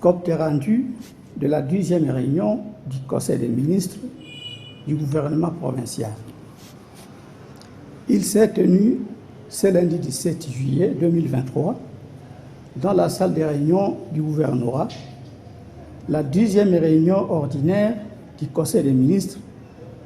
compte rendu de la 10e réunion du Conseil des ministres du gouvernement provincial. Il s'est tenu ce lundi 17 juillet 2023 dans la salle des réunions du gouvernorat, la 10e réunion ordinaire du Conseil des ministres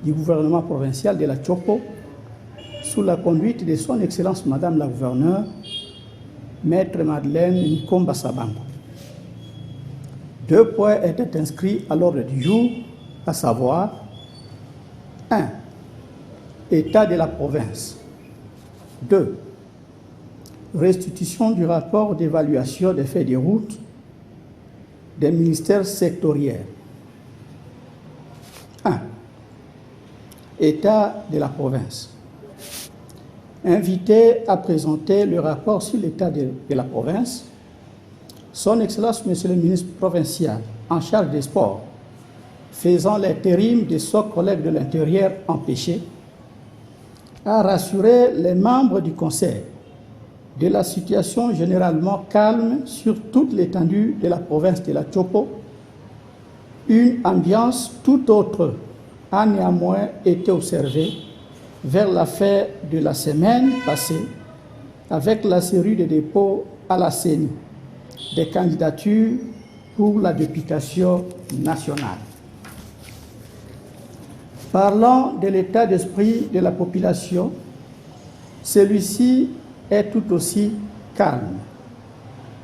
du gouvernement provincial de la Chopo, sous la conduite de son Excellence Madame la Gouverneure, Maître Madeleine Nikomba Sabango. 2 points étaient inscrits à l'ordre du jour, à savoir 1. État de la province. 2. Restitution du rapport d'évaluation des faits de route des ministères sectoriels. 1. État de la province. Invité à présenter le rapport sur l'état de la province, Son Excellence, Monsieur le ministre provincial en charge des sports, faisant l'intérim de son collègue de l'Intérieur empêché, a rassuré les membres du Conseil de la situation généralement calme sur toute l'étendue de la province de la Chopo. Une ambiance tout autre a néanmoins été observée vers la fin de la semaine passée avec la série de dépôts à la CENI des candidatures pour la députation nationale. Parlant de l'état d'esprit de la population, celui-ci est tout aussi calme.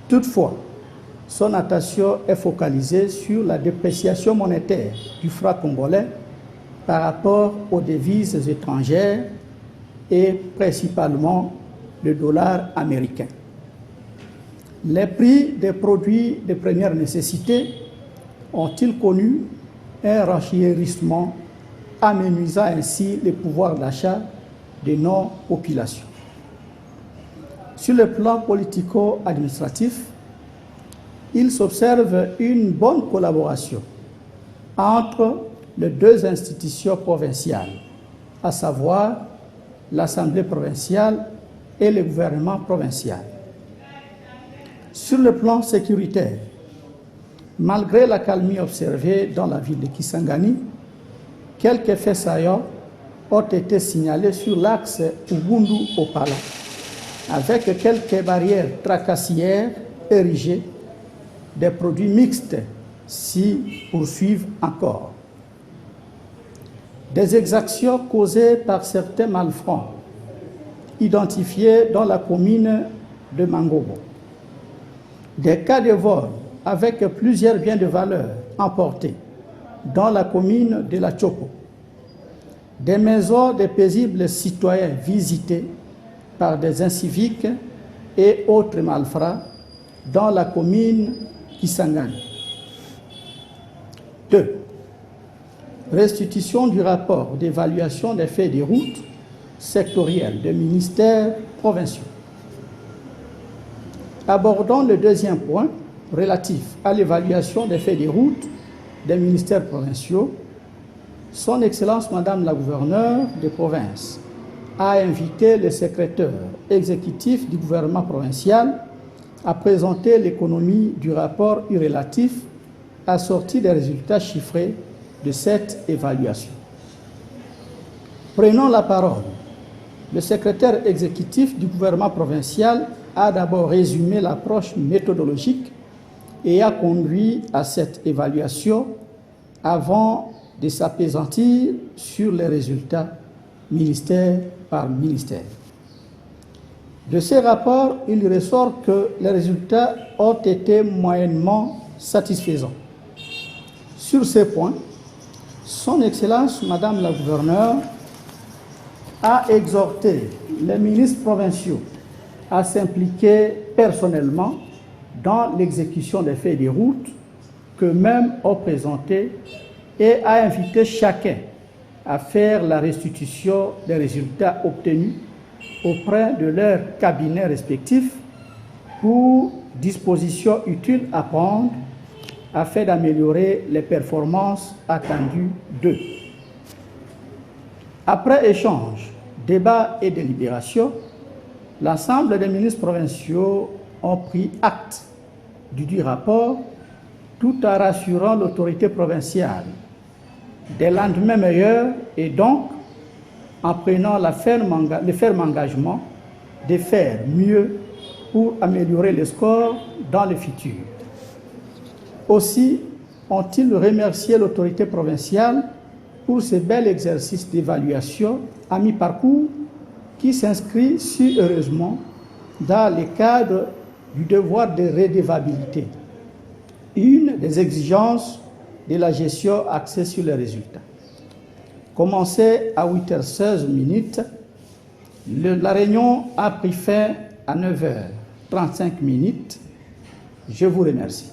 Toutefois, son attention est focalisée sur la dépréciation monétaire du franc congolais par rapport aux devises étrangères et principalement le dollar américain. Les prix des produits de première nécessité ont-ils connu un renchérissement, amenuisant ainsi le pouvoir d'achat de nos populations. Sur le plan politico-administratif, il s'observe une bonne collaboration entre les 2 institutions provinciales, à savoir l'Assemblée provinciale et le gouvernement provincial. Sur le plan sécuritaire, malgré l'accalmie observée dans la ville de Kisangani, quelques faits saillants ont été signalés sur l'axe Ubundu-Opala, avec quelques barrières tracassières érigées. Des produits mixtes s'y poursuivent encore. Des exactions causées par certains malfrats identifiés dans la commune de Mangobo. Des cas de vol avec plusieurs biens de valeur emportés dans la commune de la Chopo. Des maisons de paisibles citoyens visitées par des inciviques et autres malfrats dans la commune Kisangani. 2. Restitution du rapport d'évaluation des faits des routes sectorielles des ministères provinciaux. Abordons le 2e point relatif à l'évaluation des faits des routes des ministères provinciaux. Son Excellence Madame la Gouverneure de province a invité le secrétaire exécutif du gouvernement provincial à présenter l'économie du rapport relatif assorti des résultats chiffrés de cette évaluation. Prenons la parole. Le secrétaire exécutif du gouvernement provincial a d'abord résumé l'approche méthodologique et a conduit à cette évaluation avant de s'appesantir sur les résultats ministère par ministère. De ces rapports, il ressort que les résultats ont été moyennement satisfaisants. Sur ces points, Son Excellence Madame la Gouverneure a exhorté les ministres provinciaux à s'impliquer personnellement dans l'exécution des faits des routes qu'eux-mêmes ont présentés et a invité chacun à faire la restitution des résultats obtenus auprès de leurs cabinets respectifs pour dispositions utiles à prendre afin d'améliorer les performances attendues d'eux. Après échange, débat et délibération, l'ensemble des ministres provinciaux ont pris acte du dit rapport tout en rassurant l'autorité provinciale des lendemains meilleurs et donc en prenant le ferme engagement de faire mieux pour améliorer les scores dans le futur. Aussi ont-ils remercié l'autorité provinciale pour ce bel exercice d'évaluation à mi-parcours qui s'inscrit si heureusement dans le cadre du devoir de redevabilité, une des exigences de la gestion axée sur les résultats. Commencée à 8h16, la réunion a pris fin à 9h35. Je vous remercie.